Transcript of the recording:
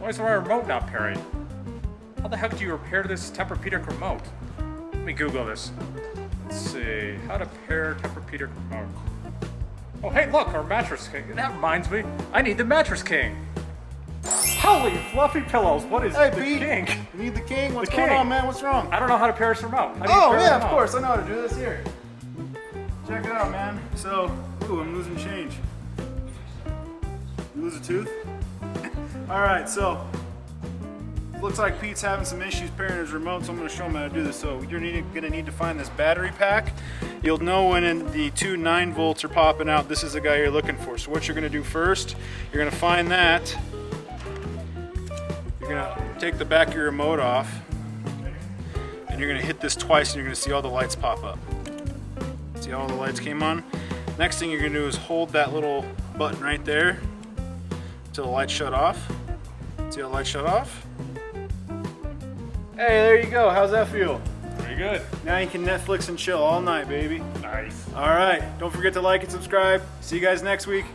Why is my remote not pairing? How the heck do you repair this Tempur-Pedic remote? Let me Google this. Let's see. How to pair Tempur-Pedic remote. Oh, hey, look, our Mattress King. That reminds me. I need the Mattress King. Holy fluffy pillows. What is the Pete. king? You need the king? What's The going king. on, man? What's wrong? I don't know how to pair this remote. How do you Oh, pair yeah, a of remote? course. I know how to do this. Here. Check it out, man. So, ooh, I'm losing change. You lose a tooth? All right, so looks like Pete's having some issues pairing his remote, so I'm going to show him how to do this. So you're going to need to find this battery pack. You'll know when the two 9 volts are popping out, this is the guy you're looking for. So what you're going to do first, you're going to find that. You're going to take the back of your remote off, and you're going to hit this twice, and you're going to see all the lights pop up. See how all the lights came on? Next thing you're going to do is hold that little button right there until the lights shut off. See how the lights shut off? Hey, there you go. How's that feel? Pretty good. Now you can Netflix and chill all night, baby. Nice. All right. Don't forget to like and subscribe. See you guys next week.